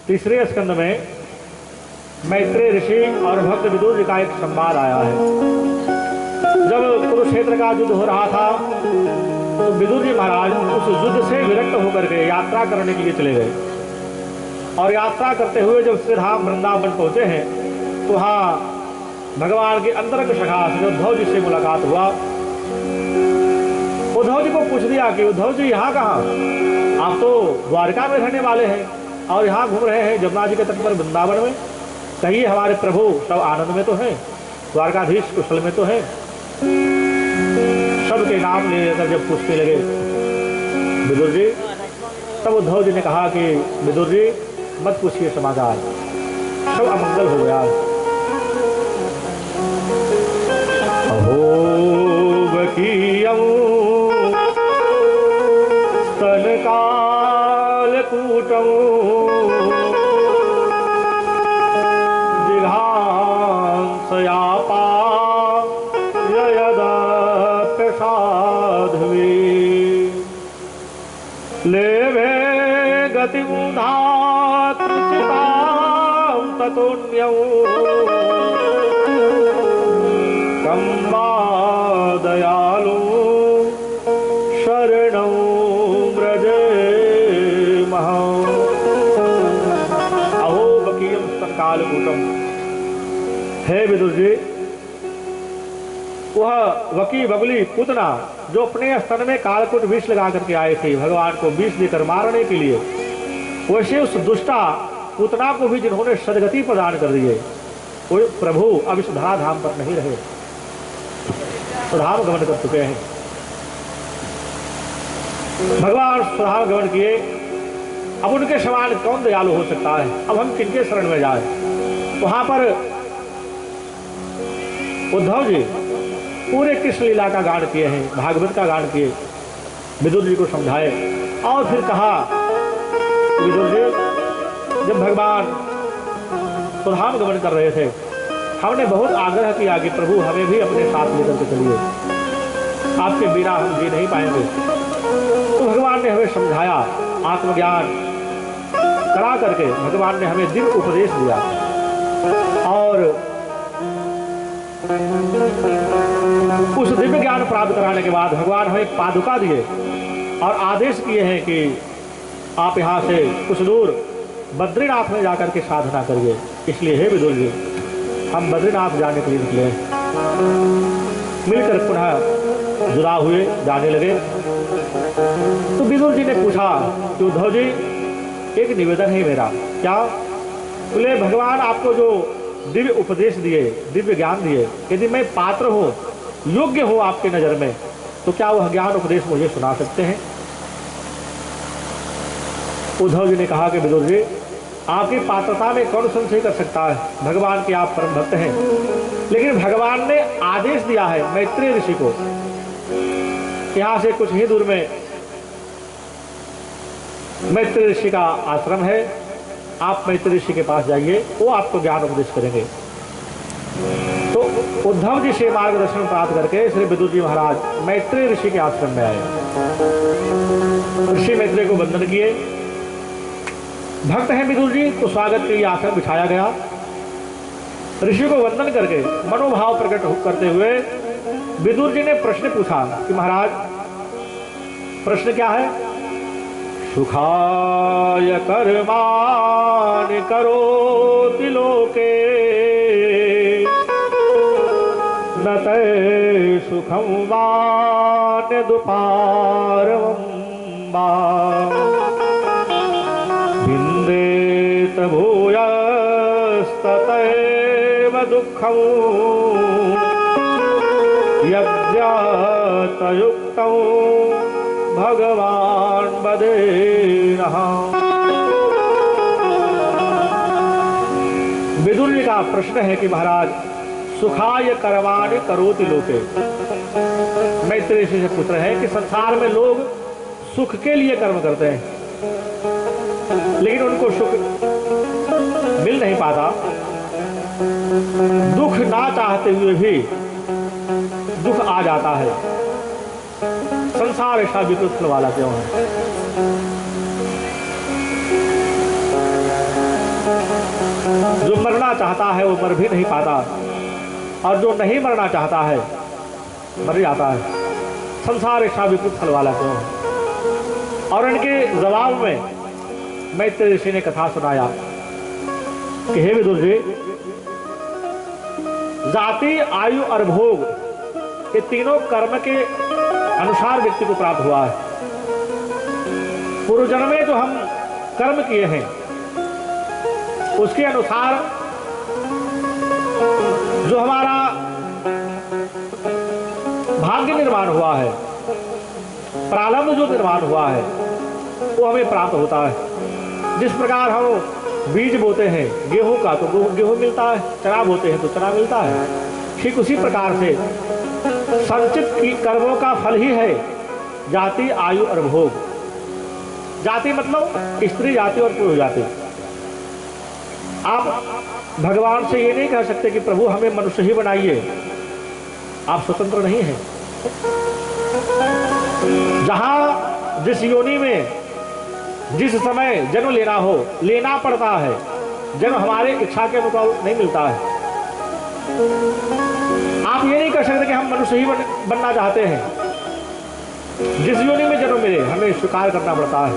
तीसरे स्कंद में मैत्रेय ऋषि और भक्त विदुर जी का एक संवाद आया है। जब कुरुक्षेत्र का युद्ध हो रहा था तो विदुर जी महाराज उस युद्ध से विरक्त होकर के यात्रा करने के लिए चले गए और यात्रा करते हुए जब श्री धाम वृंदावन पहुंचे हैं तो वहाँ भगवान के अंतरंग सखा श्री उद्धव जी से मुलाकात हुआ। उद्धव जी को पूछ दिया कि उद्धव जी यहाँ कहाँ, आप तो द्वारका में रहने वाले हैं और यहाँ घूम रहे हैं जमुना जी के तट पर वृंदावन में, कहिए हमारे प्रभु सब आनंद में तो हैं, द्वारकाधीश कुशल में तो हैं। सबके नाम लेकर जब पूछने लगे विदुर जी, तब उद्धव जी ने कहा कि विदुर जी मत पूछिए समाचार, सब अमंगल हो गया। अहोबकीयं स्तनकालकूटं जिघांसयापाययदप्यसाध्वी लेवे गतिं धातृचितां ततोऽन्यं कं वा दयालु शरणं व्रजेमहम्। अहोबकीयं स्तनकालकूटं, हे विदुर जी, वह वकी बगुली पूतना जो अपने स्तन में कालकूट विष लगा करके आए थे भगवान को विष देकर मारने के लिए, वैसे उस दुष्टा पूतना को भी जिन्होंने सदगति प्रदान कर दी है, वो प्रभु अब इस धराधाम पर नहीं रहे, स्वधाम गमन कर चुके हैं। भगवान स्वधाम गमन किए, अब उनके समान कौन दयालु हो सकता है, अब हम किनके शरण में जाए। वहां पर उद्धव जी पूरे कृष्ण लीला का गान किए हैं, भागवत का गान किए, विदुर जी को समझाए और फिर कहा विदुर जी, जब भगवान स्वधाम गमन कर रहे थे हमने बहुत आग्रह किया कि प्रभु हमें भी अपने साथ लेकर के चलिए, आपके बिना हम जी नहीं पाएंगे। तो भगवान ने हमें समझाया, आत्मज्ञान करा करके भगवान ने हमें दिव्य उपदेश दिया और उस दिव्य ज्ञान प्राप्त कराने के बाद भगवान हमें एक पादुका दिए और आदेश किए हैं कि आप यहाँ से कुछ दूर बद्रीनाथ में जाकर के साधना करिए। इसलिए हे विदुर जी, हम बद्रीनाथ जाने के लिए निकले, मिलकर पुनः जुदा हुए, जाने लगे। तो विदुर जी ने पूछा कि उद्धव जी, एक निवेदन है मेरा। क्या? बोले भगवान आपको जो दिव्य उपदेश दिए, दिव्य ज्ञान दिए, यदि मैं पात्र हूँ, योग्य हूँ आपके नजर में, तो क्या वह ज्ञान उपदेश मुझे सुना सकते हैं? उद्धव जी ने कहा कि विदुर जी, आपकी पात्रता में कौन संशय कर सकता है, भगवान के आप परम भक्त हैं। लेकिन भगवान ने आदेश दिया है मैत्रेय ऋषि को, यहाँ से कुछ ही दूर में मैत्रेय ऋषि का आश्रम है, आप मैत्रेय ऋषि के पास जाइए, वो आपको ज्ञान उपदेश करेंगे। तो उद्धव जी से मार्गदर्शन प्राप्त करके श्री विदुर जी महाराज मैत्रेय ऋषि के आश्रम में आए। ऋषि मैत्रेय को वंदन किए। भक्त हैं विदुर जी, तो स्वागत के लिए आसन बिछाया गया। ऋषि को वंदन करके मनोभाव प्रकट करते हुए विदुर जी ने प्रश्न पूछा कि महाराज, प्रश्न क्या है? सुखाय कर्माणि करोति लोके न ते सुखं वान्यदुपारवं वा विन्देत भूयस्ततैव दुःखं यज्ञातयुक्तं भगवान बदेनः। विदुर जी का प्रश्न है कि महाराज, सुखाय कर्माणि करोति लोके, मैत्रेय ऋषि से पूछ रहे हैं कि संसार में लोग सुख के लिए कर्म करते हैं, लेकिन उनको सुख मिल नहीं पाता। दुख ना चाहते हुए भी दुख आ जाता है। संसार ऐसा विकृत वाला क्यों है? जो मरना चाहता है वो मर भी नहीं पाता, और जो नहीं मरना चाहता है मर जाता है। संसार ऐसा विकृत फल वाला क्यों है? और इनके जवाब में मैत्रेय ऋषि ने कथा सुनाया कि हे विदुर जी, जाति, आयु और भोग ये तीनों कर्म के अनुसार व्यक्ति को प्राप्त हुआ है। पूर्व जन्म में जो हम कर्म किए हैं उसके अनुसार जो हमारा भाग्य निर्माण हुआ है, प्रारब्ध जो निर्माण हुआ है वो हमें प्राप्त होता है। जिस प्रकार हम बीज बोते हैं गेहूं का तो गेहूं मिलता है, चना बोते हैं तो चना मिलता है, ठीक उसी प्रकार से संचित की कर्मों का फल ही है जाति, आयु और भोग। जाति मतलब स्त्री जाति और पुरुष जाति। आप भगवान से ये नहीं कह सकते कि प्रभु हमें मनुष्य ही बनाइए, आप स्वतंत्र नहीं हैं। जहां जिस योनि में जिस समय जन्म लेना पड़ता है, जन्म हमारे इच्छा के अनुकूल नहीं मिलता है। आप ये नहीं कह सकते कि हम मनुष्य ही बनना चाहते हैं। जिस योनि में जन्म मिले हमें स्वीकार करना पड़ता है।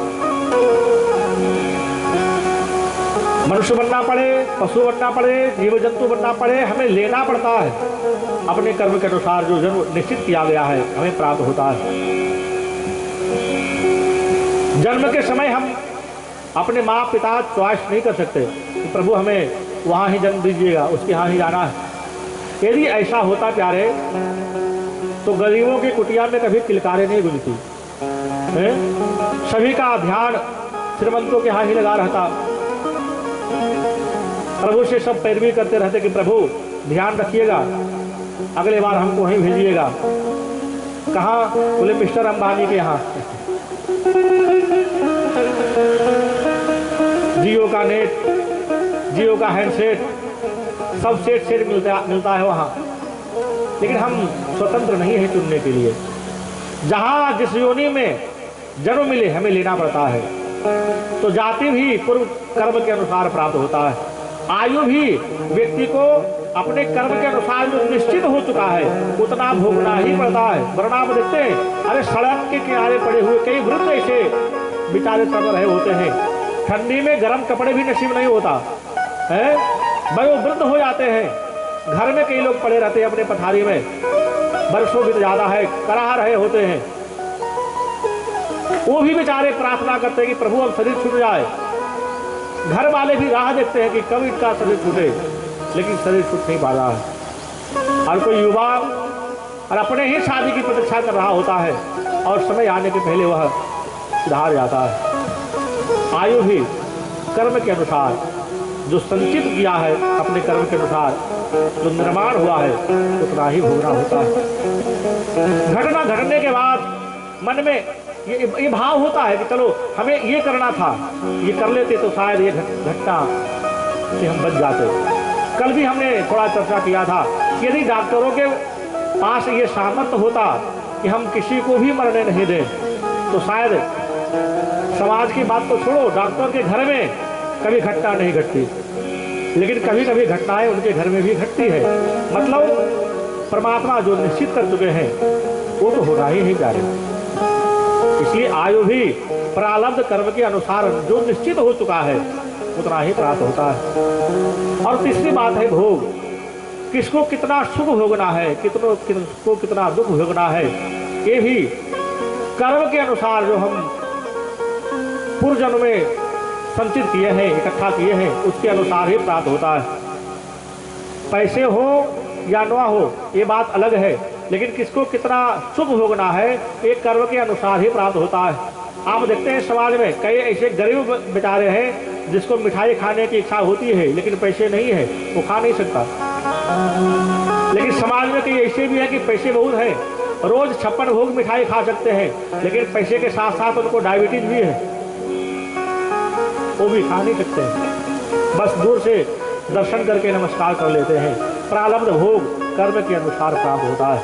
मनुष्य बनना पड़े, पशु बनना पड़े, जीव जंतु बनना पड़े, हमें लेना पड़ता है। अपने कर्म के अनुसार जो जन्म निश्चित किया गया है हमें प्राप्त होता है। जन्म के समय हम अपने माँ पिता चॉइस नहीं कर सकते कि प्रभु हमें वहाँ ही जन्म दीजिएगा, उसके यहाँ ही जाना है। यदि ऐसा होता प्यारे तो गरीबों की कुटिया में कभी किलकारें नहीं गुंजती, सभी का ध्यान श्रीमंतों के यहाँ ही लगा रहता। प्रभु से सब पैरवी करते रहते कि प्रभु ध्यान रखिएगा, अगले बार हमको वहीं भेजिएगा। कहाँ? बोले मिस्टर अंबानी के यहाँ। जियो का नेट, जियो का हैंडसेट, सब सेट मिलता है वहाँ। लेकिन हम स्वतंत्र नहीं है चुनने के लिए। जहाँ जिस योनि में जन्म मिले हमें लेना पड़ता है। तो जाति भी पूर्व कर्म के अनुसार प्राप्त होता है। आयु भी व्यक्ति को अपने कर्म के अनुसार जो निश्चित हो चुका है उतना भोगना ही पड़ता है। वरना आप देखते हैं, अरे सड़क के किनारे पड़े हुए कई वृद्ध ऐसे बेचारे तब रहे होते हैं, ठंडी में गर्म कपड़े भी नसीब नहीं होता है, भाई वो वृद्ध हो जाते हैं। घर में कई लोग पड़े रहते हैं अपने पथारी में, बरसों भी ज्यादा है, कराह रहे होते हैं। वो भी बेचारे प्रार्थना करते हैं कि प्रभु अब शरीर छूट जाए। घर वाले भी राह देखते हैं कि कब इनका शरीर छूटे, लेकिन शरीर छूट नहीं पा रहा है। और कोई युवा और अपने ही शादी की प्रतीक्षा कर रहा होता है और समय आने के पहले वह सुधार जाता है। आयु भी कर्म के अनुसार जो संचित किया है, अपने कर्म के अनुसार जो निर्माण हुआ है उतना ही भोगना होता है। घटना घटने के बाद मन में ये भाव होता है कि चलो हमें ये करना था, ये कर लेते तो शायद ये घटना से हम बच जाते। कल भी हमने थोड़ा चर्चा किया था कि यदि डॉक्टरों के पास ये सामर्थ्य होता कि हम किसी को भी मरने नहीं दें तो शायद समाज की बात तो छोड़ो, डॉक्टर के घर में कभी घटना नहीं घटती। लेकिन कभी कभी घटनाएं उनके घर में भी घटती है। मतलब परमात्मा जो निश्चित कर चुके हैं वो तो होना ही नहीं जा रहे। इसलिए आयु भी प्रारब्ध कर्म के अनुसार जो निश्चित हो चुका है उतना ही प्राप्त होता है। और तीसरी बात है भोग। किसको कितना सुख भोगना है, किसको कितना दुख भोगना है, ये भी कर्म के अनुसार जो हम पूर्व जन्म में संचित किए हैं, इकट्ठा किए हैं, उसके अनुसार ही प्राप्त होता है। पैसे हो या न हो ये बात अलग है, लेकिन किसको कितना सुख भोगना है एक कर्म के अनुसार ही प्राप्त होता है। आप देखते हैं समाज में कई ऐसे गरीब बेचारे हैं जिसको मिठाई खाने की इच्छा होती है लेकिन पैसे नहीं है, वो खा नहीं सकता। लेकिन समाज में कई ऐसे भी है कि पैसे बहुत है, रोज 56 भोग मिठाई खा सकते हैं, लेकिन पैसे के साथ साथ उनको डायबिटीज भी है, वो भी खा नहीं सकते हैं। बस दूर से दर्शन करके नमस्कार कर लेते हैं। प्रारब्ध भोग कर्म के अनुसार प्राप्त होता है।